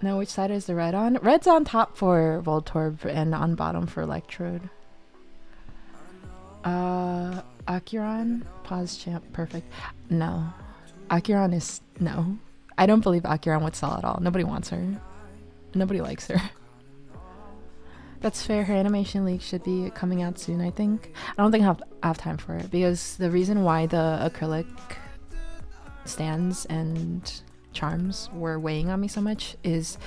Now, which side is the red on? Red's on top for Voltorb and on bottom for Electrode. Acuron? Pause champ. Perfect. No. Acuron is... No. I don't believe Acuron would sell at all. Nobody wants her. Nobody likes her. That's fair. Her animation leak should be coming out soon, I think. I don't think I have time for it, because the reason why the acrylic stands and charms were weighing on me so much is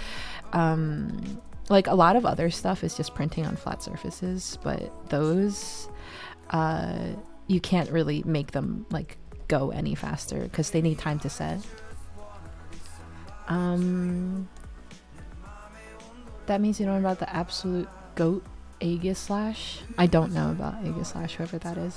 like a lot of other stuff is just printing on flat surfaces, but those you can't really make them like go any faster because they need time to set. That means you know about the absolute goat Aegislash. I don't know about Aegislash, whoever that is.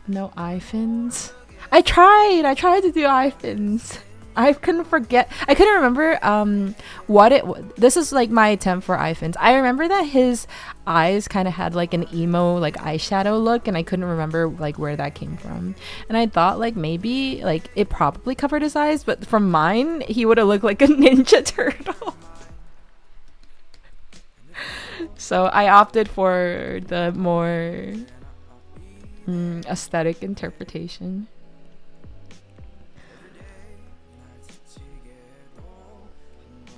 No eye fins. I tried to do eye fins. I couldn't remember what it was. This is like my attempt for eye fins. I remember that his eyes kind of had like an emo like eyeshadow look, and I couldn't remember like where that came from. And I thought like maybe like it probably covered his eyes, but from mine he would have looked like a Ninja Turtle. So I opted for the more aesthetic interpretation.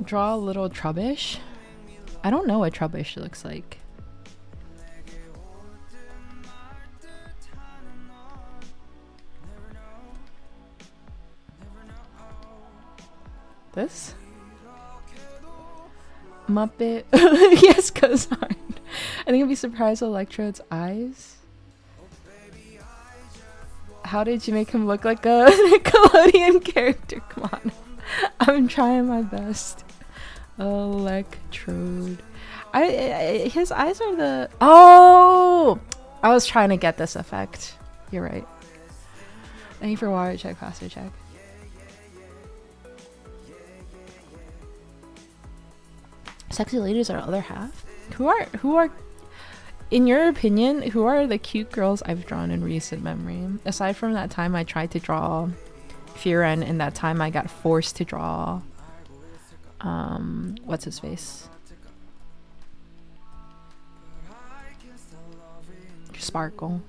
Draw a little Trubbish. I don't know what Trubbish looks like. This? Muppet. Yes, Cozart. I think I'd be surprised with Electrode's eyes. How did you make him look like a Nickelodeon character? Come on. I'm trying my best. Electrode. His eyes are the... Oh! I was trying to get this effect. You're right. Thank you for water check, faster check. Sexy ladies are other half? Who are in your opinion, who are the cute girls I've drawn in recent memory? Aside from that time I tried to draw Firen, and that time I got forced to draw what's his face? Sparkle.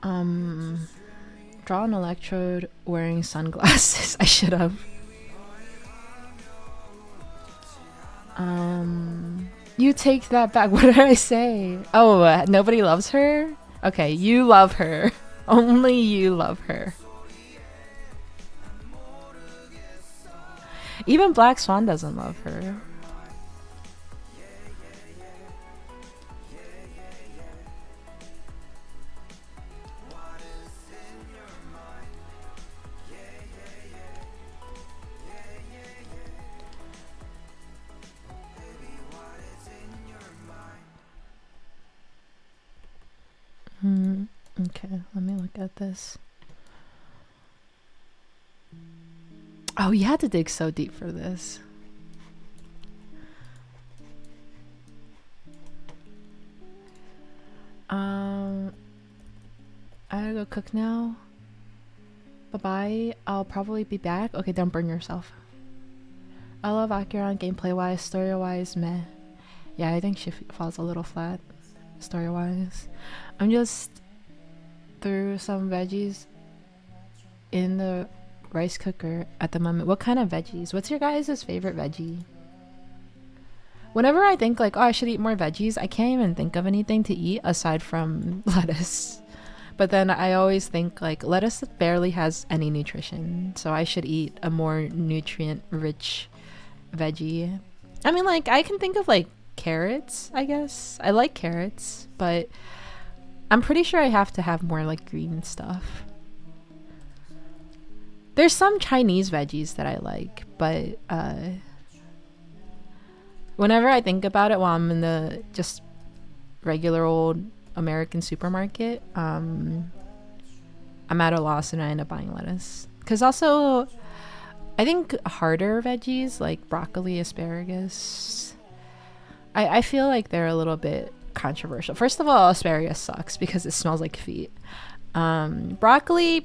Draw an Electrode wearing sunglasses. I should have. You take that back. What did I say? Oh, nobody loves her? Okay, you love her. Only you love her. Even Black Swan doesn't love her. Okay, let me look at this. Oh, you had to dig so deep for this. I gotta go cook now. Bye-bye. I'll probably be back. Okay, don't burn yourself. I love Acuron gameplay-wise, story-wise, meh. Yeah, I think she falls a little flat, story-wise. I'm just threw some veggies in the rice cooker at the moment. What kind of veggies? What's your guys' favorite veggie? Whenever I think like, oh, I should eat more veggies, I can't even think of anything to eat aside from lettuce. But then I always think like lettuce barely has any nutrition, so I should eat a more nutrient-rich veggie. I mean, like, I can think of like carrots, I guess. I like carrots, but I'm pretty sure I have to have more like green stuff. There's some Chinese veggies that I like, but whenever I think about it while I'm in the just regular old American supermarket, I'm at a loss and I end up buying lettuce. Because also, I think harder veggies like broccoli, asparagus, I feel like they're a little bit controversial. First of all, asparagus sucks because it smells like feet. Broccoli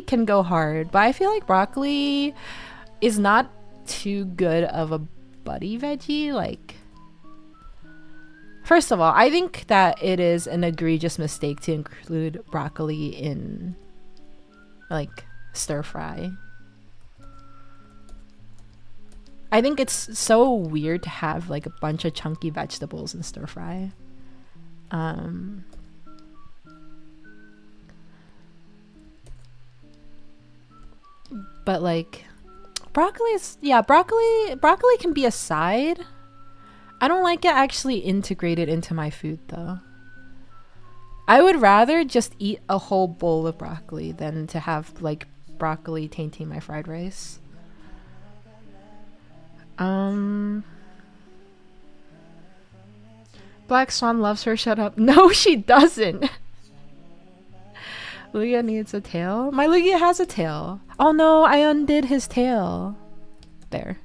can go hard, but I feel like broccoli is not too good of a buddy veggie. Like, first of all, I think that it is an egregious mistake to include broccoli in like stir fry. I think it's so weird to have like a bunch of chunky vegetables in stir fry. But like broccoli can be a side. I don't like it actually integrated into my food though. I would rather just eat a whole bowl of broccoli than to have like broccoli tainting my fried rice. Black Swan loves her. Shut up. No, she doesn't. Lugia needs a tail. My Lugia has a tail. Oh no, I undid his tail. There.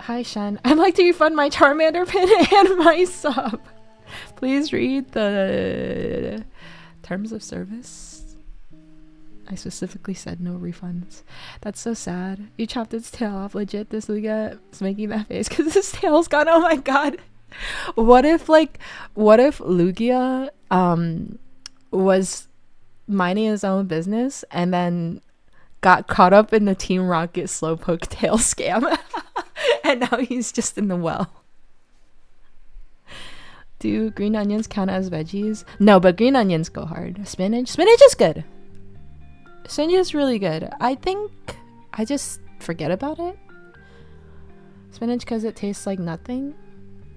Hi Shen. I'd like to refund my Charmander pin and my sub. Please read the terms of service. I specifically said no refunds. That's so sad. You chopped its tail off. Legit, this Lugia is making that face because his tail's gone. Oh my god. What if Lugia was minding his own business and then got caught up in the Team Rocket Slowpoke tail scam and now he's just in the well. Do green onions count as veggies? No, but green onions go hard. Spinach is good. Spinach is really good. I think I just forget about it. Spinach because it tastes like nothing.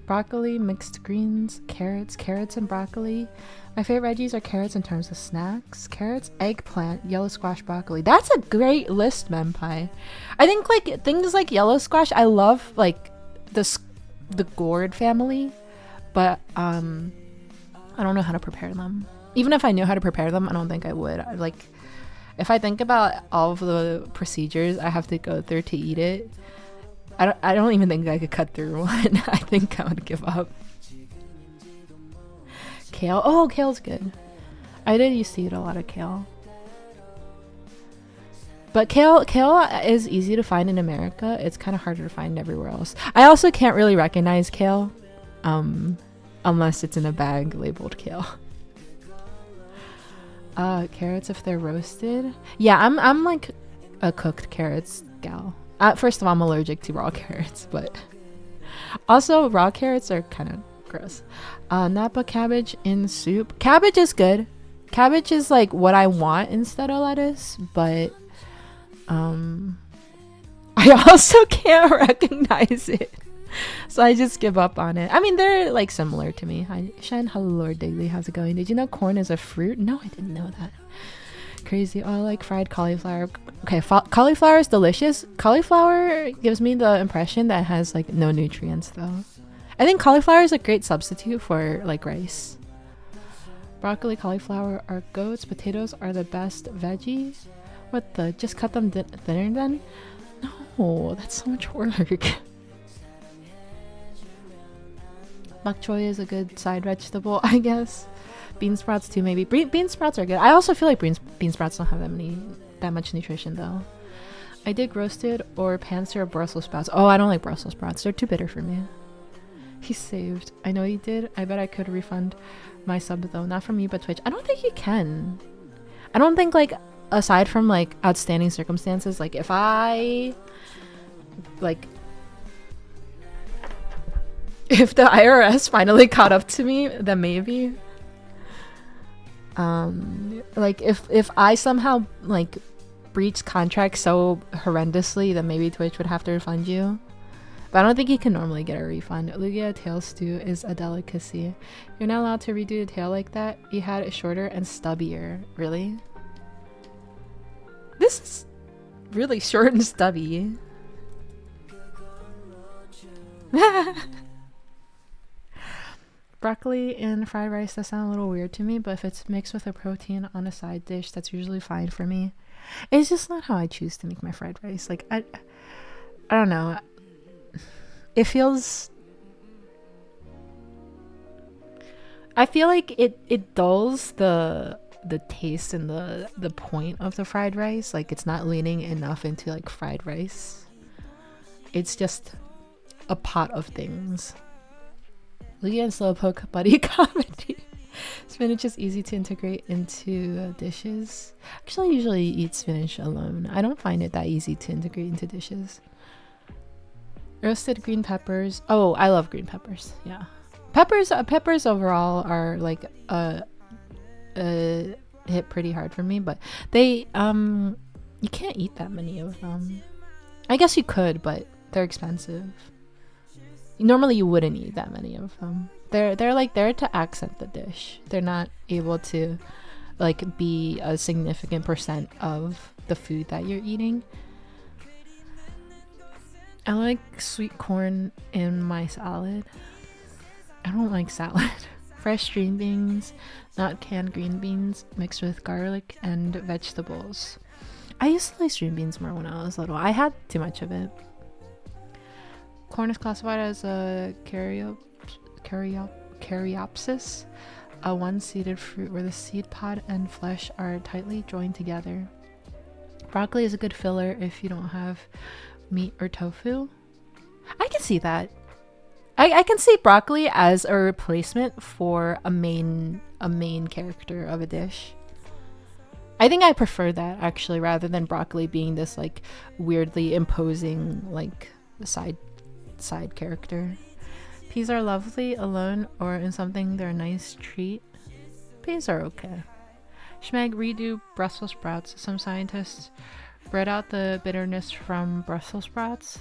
Broccoli, mixed greens, carrots and broccoli. My favorite veggies are carrots in terms of snacks. Carrots, eggplant, yellow squash, broccoli. That's a great list, Mempai. I think like things like yellow squash, I love like the gourd family, but I don't know how to prepare them. Even if I knew how to prepare them, I don't think I would. Like, if I think about all of the procedures I have to go through to eat it, I don't even think I could cut through one. I think I would give up. Kale. Oh, kale's good. I did used to eat a lot of kale. But kale is easy to find in America. It's kind of harder to find everywhere else. I also can't really recognize kale unless it's in a bag labeled kale. Carrots if they're roasted. Yeah, I'm like a cooked carrots gal. First of all, I'm allergic to raw carrots, but also raw carrots are kind of gross. Napa cabbage in soup. Cabbage is good. Cabbage is like what I want instead of lettuce, but I also can't recognize it. So I just give up on it. I mean, they're like similar to me. Hi, Shen. Hello, Lord Daily. How's it going? Did you know corn is a fruit? No, I didn't know that. Crazy. Oh, I like fried cauliflower. Okay, cauliflower is delicious. Cauliflower gives me the impression that it has like no nutrients though. I think cauliflower is a great substitute for like rice. Broccoli, cauliflower are goats. Potatoes are the best veggie. What the? Just cut them thinner then? No, that's so much work. Bok choy is a good side vegetable, I guess. Bean sprouts too, maybe. Bean sprouts are good. I also feel like bean sprouts don't have that much nutrition though. I did roasted or pan-seared Brussels sprouts. Oh, I don't like Brussels sprouts. They're too bitter for me. He saved. I know he did. I bet I could refund my sub though. Not from you, but Twitch. I don't think you can. I don't think like aside from like outstanding circumstances, like if I like if the IRS finally caught up to me, then maybe. Like if I somehow like breached contract so horrendously, then maybe Twitch would have to refund you. But I don't think you can normally get a refund. Lugia tail stew is a delicacy. You're not allowed to redo the tail like that. You had it shorter and stubbier. Really? This is really short and stubby. Broccoli and fried rice, that sound a little weird to me, but if it's mixed with a protein on a side dish, that's usually fine for me. It's just not how I choose to make my fried rice. Like, I don't know. It feels I feel like it dulls the taste and the point of the fried rice. Like it's not leaning enough into like fried rice. It's just a pot of things. Lee and Slowpoke buddy comedy. Spinach is easy to integrate into dishes. Actually, I usually eat spinach alone. I don't find it that easy to integrate into dishes. Roasted green peppers. Oh, I love green peppers. Yeah, peppers overall are like hit pretty hard for me, but they you can't eat that many of them. I guess you could, but they're expensive. Normally you wouldn't eat that many of them. They're like there to accent the dish. They're not able to like be a significant percent of the food that you're eating. I like sweet corn in my salad. I don't like salad. Fresh string beans, not canned green beans, mixed with garlic and vegetables. I used to like string beans more when I was little. I had too much of it. Corn is classified as a caryopsis, a one-seeded fruit where the seed pod and flesh are tightly joined together. Broccoli is a good filler if you don't have meat or tofu. I can see that. I can see broccoli as a replacement for a main character of a dish. I think I prefer that actually, rather than broccoli being this like weirdly imposing like side character. Peas are lovely alone or in something they're a nice treat. Peas are okay. Schmeg, redo Brussels sprouts. Some scientists bred out the bitterness from Brussels sprouts.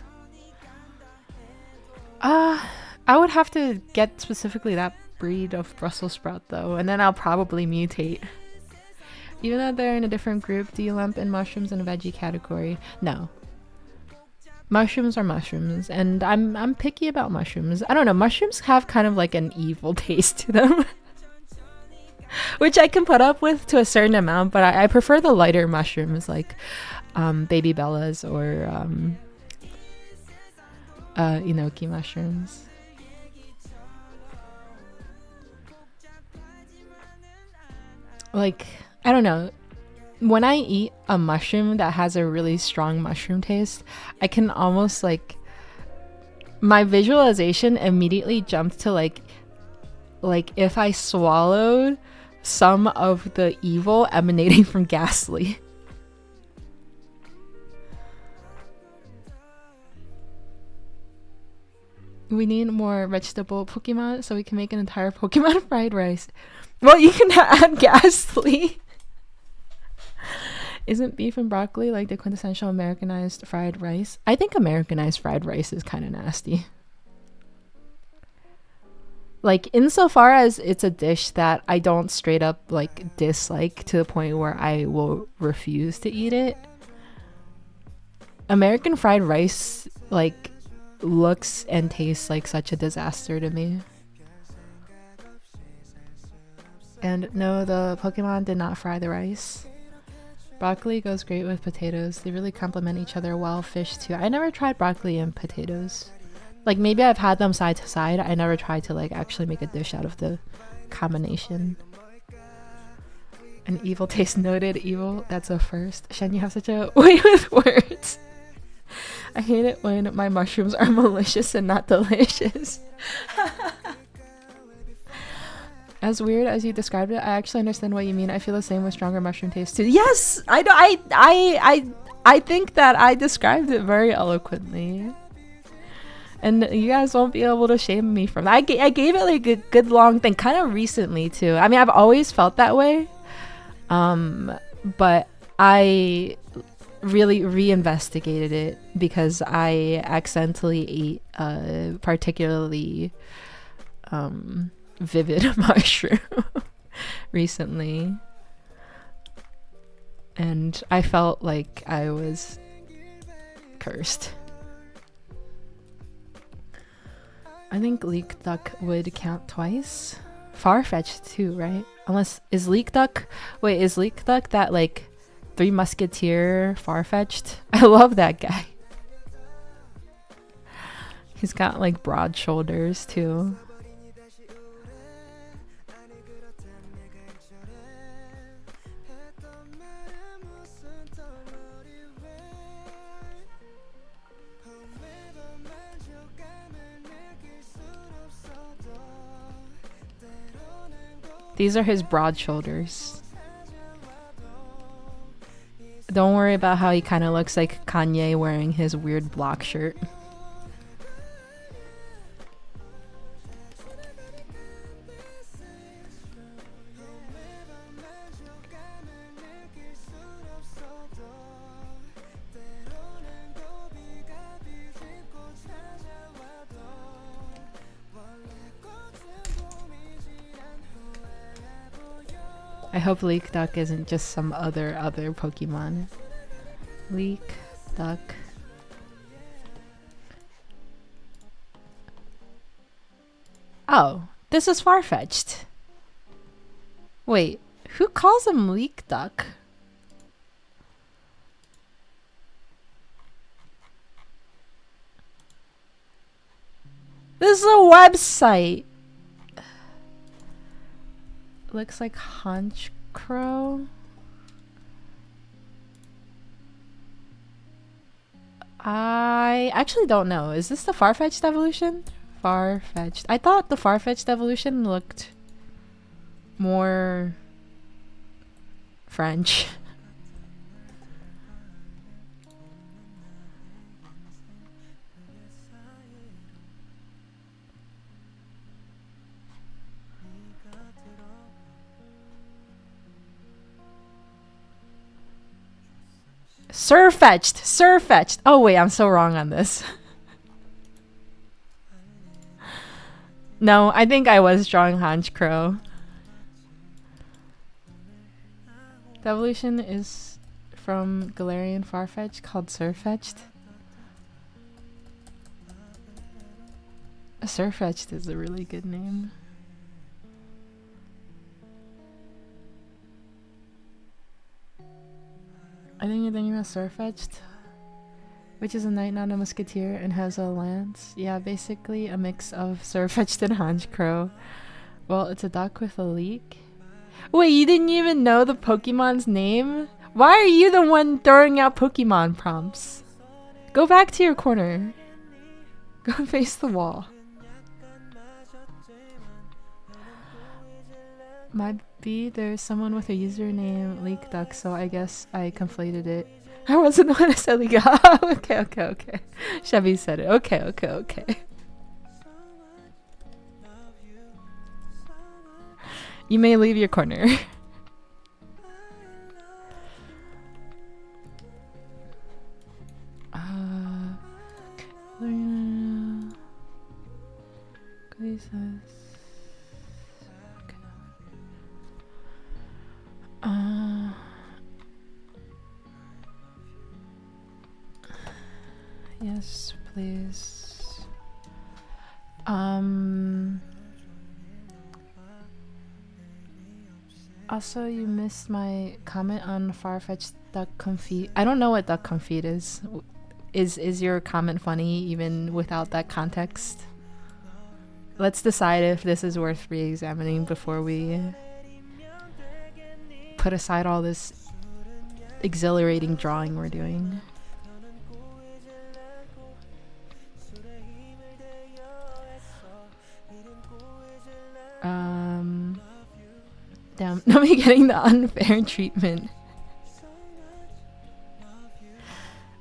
I would have to get specifically that breed of Brussels sprout though, and then I'll probably mutate. Even though they're in a different group, do you lump in mushrooms in a veggie category? No. Mushrooms are mushrooms, and I'm picky about mushrooms. I don't know, mushrooms have kind of like an evil taste to them. Which I can put up with to a certain amount, but I prefer the lighter mushrooms like baby bellas or enoki mushrooms. Like, I don't know. When I eat a mushroom that has a really strong mushroom taste, I can almost like my visualization immediately jumps to like if I swallowed some of the evil emanating from Ghastly. We need more vegetable Pokemon so we can make an entire Pokemon fried rice. Well, you can add Ghastly. Isn't beef and broccoli like the quintessential Americanized fried rice? I think Americanized fried rice is kind of nasty. Like, insofar as it's a dish that I don't straight up like dislike to the point where I will refuse to eat it, American fried rice like looks and tastes like such a disaster to me. And no, the Pokemon did not fry the rice. Broccoli goes great with potatoes. They really complement each other well. Fish too. I never tried broccoli and potatoes. Like, maybe I've had them side to side. I never tried to like actually make a dish out of the combination. An evil taste noted. Evil, that's a first. Shen, you have such a way with words. I hate it when my mushrooms are malicious and not delicious. As weird as you described it, I actually understand what you mean. I feel the same with stronger mushroom taste too. Yes, I think that I described it very eloquently, and you guys won't be able to shame me from that. I gave it like a good long thing, kind of recently too. I mean, I've always felt that way, but I really reinvestigated it because I accidentally ate a particularly vivid mushroom recently, and I felt like I was cursed. I think leek duck would count twice. Far-fetched too, right? Unless is leek duck that like Three Musketeer far-fetched? I love that guy. He's got like broad shoulders too. These are his broad shoulders. Don't worry about how he kind of looks like Kanye wearing his weird block shirt. I hope Leek Duck isn't just some other Pokemon. Leek Duck. Oh, this is far-fetched. Wait, who calls him Leek Duck? This is a website. Looks like Hunch Crow. I actually don't know. Is this the Farfetch'd evolution? Farfetch'd. I thought the Farfetch'd evolution looked more French. Surfetched. Oh wait, I'm so wrong on this. No, I think I was drawing Hunch Crow. The evolution is from Galarian Farfetch'd called Surfetched. Surfetched is a really good name. I think you're thinking about Surfetched, which is a knight, not a musketeer, and has a lance. Yeah, basically a mix of Surfetched and Hunch Crow. Well, it's a duck with a leek. Wait, you didn't even know the Pokemon's name? Why are you the one throwing out Pokemon prompts? Go back to your corner. Go face the wall. Might be there's someone with a username Leek Duck, so I guess I conflated it. I wasn't the one who said Leek. Okay. Chevy said it. Okay. You may leave your corner. Yes, please. Also, you missed my comment on Farfetch'd Duck Confit. I don't know what Duck Confit is. Is your comment funny even without that context? Let's decide if this is worth re-examining before we put aside all this exhilarating drawing we're doing. Damn, not me getting the unfair treatment.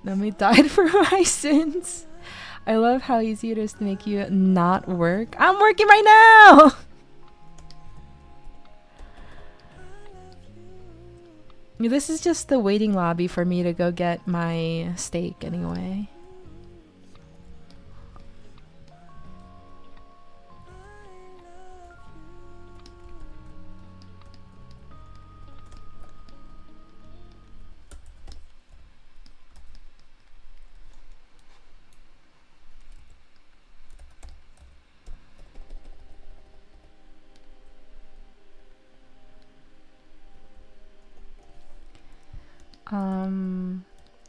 Nami died for my sins. I love how easy it is to make you not work. I'm working right now! This is just the waiting lobby for me to go get my steak anyway.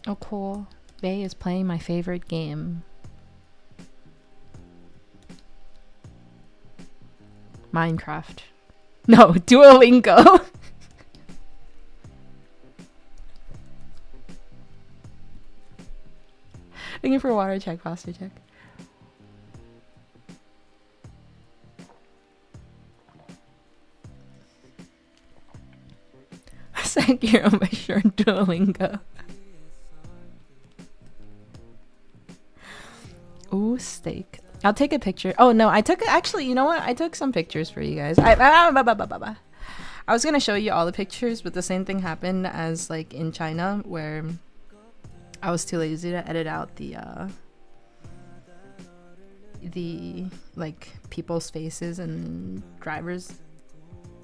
Oh cool. Bay is playing my favorite game. Minecraft. No, Duolingo. Thank you for water check, posture check. Sekiro by sure Duolingo. Ooh, steak. I'll take a picture. Oh no, I took actually. You know what? I took some pictures for you guys. I was gonna show you all the pictures, but the same thing happened as like in China, where I was too lazy to edit out the like people's faces and driver's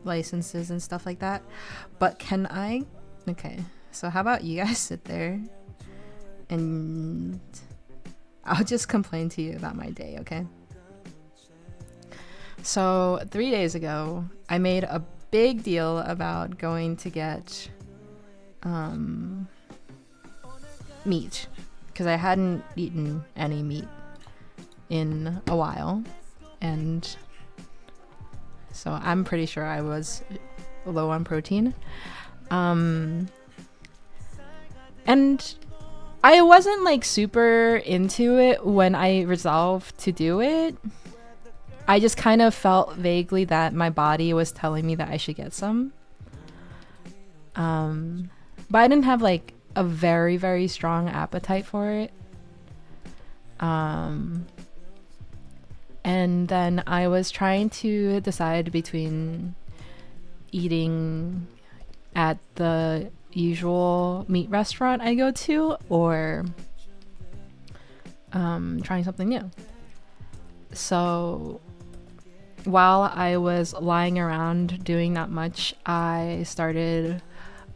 licenses and stuff like that. But can I? Okay, so how about you guys sit there and I'll just complain to you about my day, okay? So 3 days ago, I made a big deal about going to get meat because I hadn't eaten any meat in a while, and so I'm pretty sure I was low on protein. And I wasn't like super into it when I resolved to do it. I just kind of felt vaguely that my body was telling me that I should get some. But I didn't have like a very, very strong appetite for it. And then I was trying to decide between eating at the usual meat restaurant I go to or trying something new. So while I was lying around doing not much, I started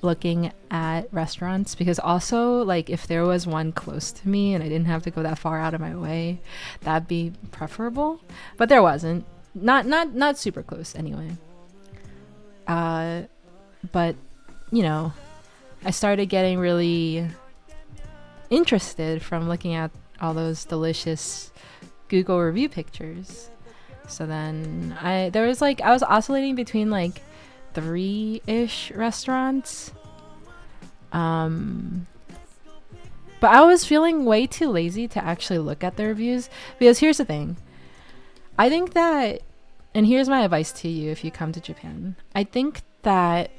looking at restaurants, because also like if there was one close to me and I didn't have to go that far out of my way, that'd be preferable. But there wasn't. Not super close anyway. But you know, I started getting really interested from looking at all those delicious Google review pictures. So then I was oscillating between like 3-ish restaurants. But I was feeling way too lazy to actually look at the reviews, because here's the thing. I think that, and here's my advice to you if you come to Japan. I think that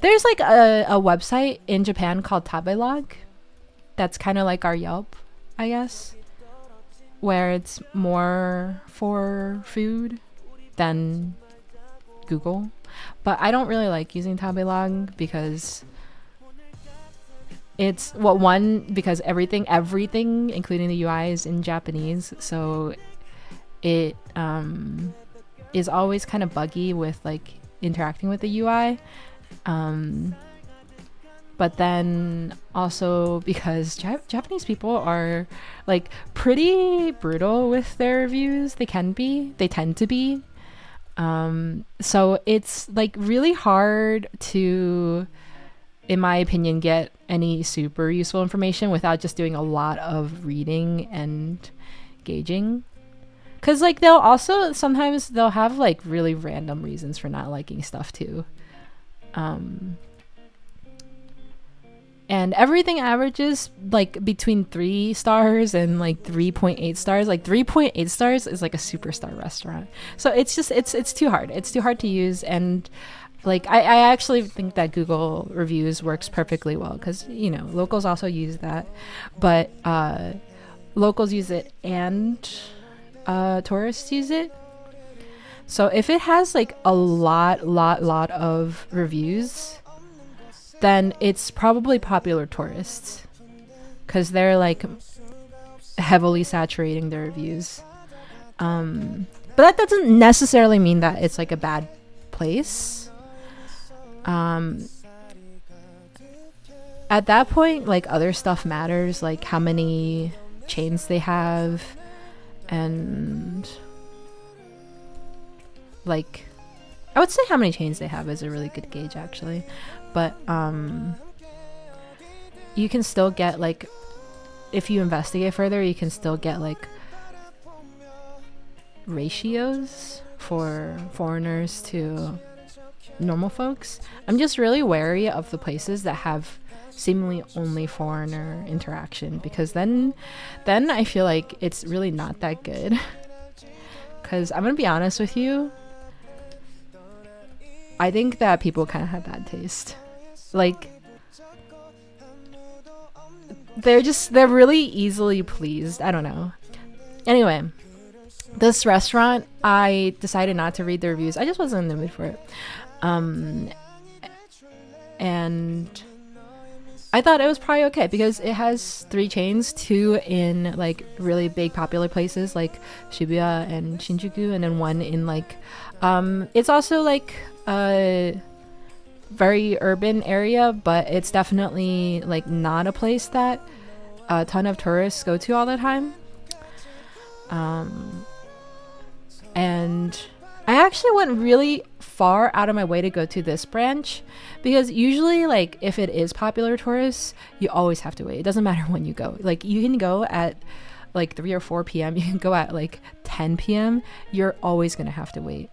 there's like a website in Japan called Tabelog that's kind of like our Yelp, I guess, where it's more for food than Google. But I don't really like using Tabelog because it's, well, one, because everything including the UI is in Japanese, so it is always kind of buggy with like interacting with the UI. But then also because Japanese people are like pretty brutal with their reviews. They tend to be. So it's like really hard to, in my opinion, get any super useful information without just doing a lot of reading and gauging. Cause like sometimes they'll have like really random reasons for not liking stuff too. And everything averages like between 3 stars and like 3.8 stars. Like 3.8 stars is like a superstar restaurant. So it's just, it's too hard. It's too hard to use. And like, I actually think that Google reviews works perfectly well because, you know, locals also use that. But locals use it and tourists use it. So if it has like a lot of reviews, then it's probably popular tourists because they're like heavily saturating their reviews. But that doesn't necessarily mean that it's like a bad place. At that point, like other stuff matters, like how many chains they have, and like I would say how many chains they have is a really good gauge actually. But you can still get like, if you investigate further, you can still get like ratios for foreigners to normal folks. I'm just really wary of the places that have seemingly only foreigner interaction, because then I feel like it's really not that good. Because I'm gonna be honest with you, I think that people kind of have bad taste. Like, they're really easily pleased. I don't know. Anyway, this restaurant, I decided not to read the reviews. I just wasn't in the mood for it. And I thought it was probably okay because it has 3 chains, 2 in like really big popular places like Shibuya and Shinjuku, and then 1 in like it's also like a very urban area, but it's definitely like not a place that a ton of tourists go to all the time. And I actually went really far out of my way to go to this branch because usually, like, if it is popular tourists, you always have to wait. It doesn't matter when you go. Like, you can go at like 3 or 4 p.m. You can go at like 10 p.m. You're always gonna have to wait.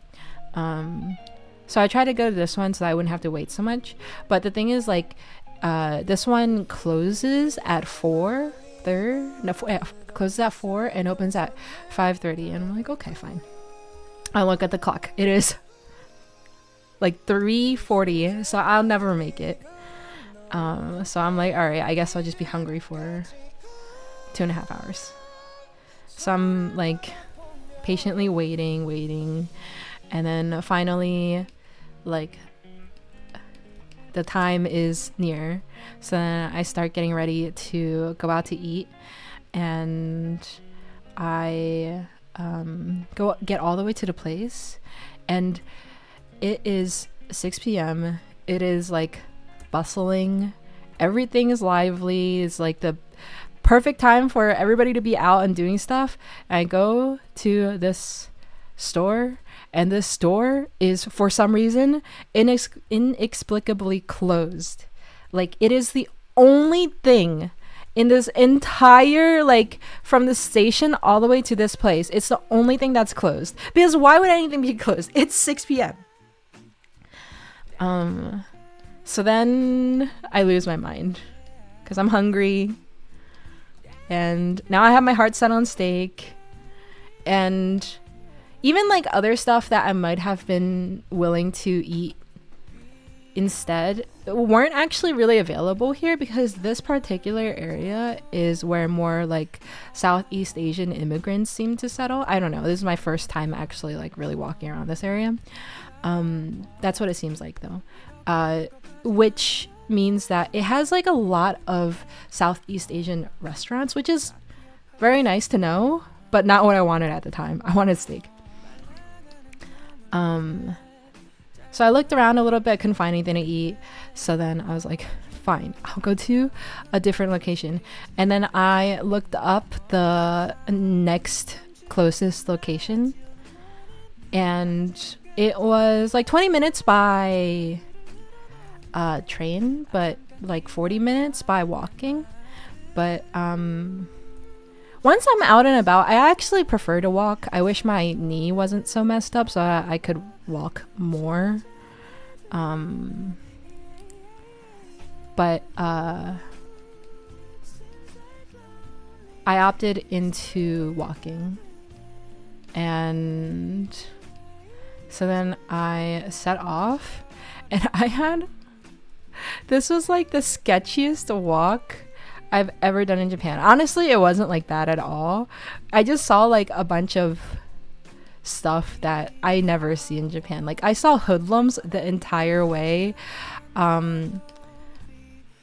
So I tried to go to this one so that I wouldn't have to wait so much. But the thing is, like, this one closes at 4. Closes at 4 and opens at 5:30, and I'm like, okay, fine. I look at the clock. It is like 3:40, so I'll never make it. So I'm like, all right, I guess I'll just be hungry for 2.5 hours. So I'm like patiently waiting, and then finally, like, the time is near. So then I start getting ready to go out to eat, and I go get all the way to the place, and it is 6 p.m. It is like bustling. Everything is lively. It's like the perfect time for everybody to be out and doing stuff. And I go to this store, and this store is, for some reason, inexplicably closed. Like, it is the only thing in this entire, like, from the station all the way to this place, it's the only thing that's closed. Because why would anything be closed? It's 6 p.m. So then I lose my mind because I'm hungry, and now I have my heart set on steak, and even like other stuff that I might have been willing to eat instead weren't actually really available here, because this particular area is where more like Southeast Asian immigrants seem to settle. I don't know. This is my first time actually like really walking around this area. That's what it seems like though. Which means that it has like a lot of Southeast Asian restaurants, which is very nice to know, but not what I wanted at the time. I wanted steak. So I looked around a little bit, couldn't find anything to eat. So then I was like, fine, I'll go to a different location. And then I looked up the next closest location, and it was like 20 minutes by train, but like 40 minutes by walking. But once I'm out and about, I actually prefer to walk. I wish my knee wasn't so messed up so I could walk more. But I opted into walking. And so then I set off, and this was like the sketchiest walk I've ever done in Japan. Honestly, it wasn't like that at all. I just saw like a bunch of stuff that I never see in Japan. Like, I saw hoodlums the entire way. I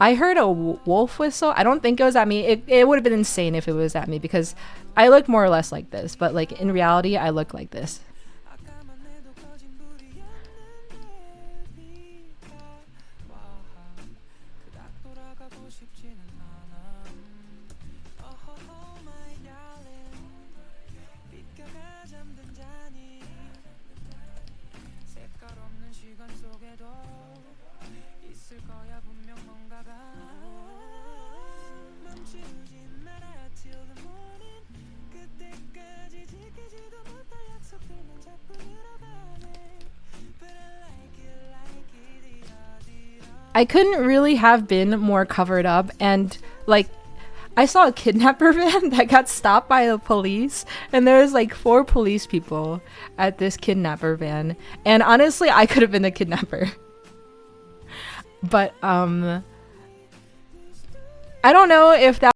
heard a wolf whistle. I don't think it was at me. It would have been insane if it was at me, because I look more or less like this, but like in reality I look like this. I couldn't really have been more covered up, and like I saw a kidnapper van that got stopped by the police, and there was like 4 police people at this kidnapper van. And honestly, I could have been the kidnapper. But I don't know if that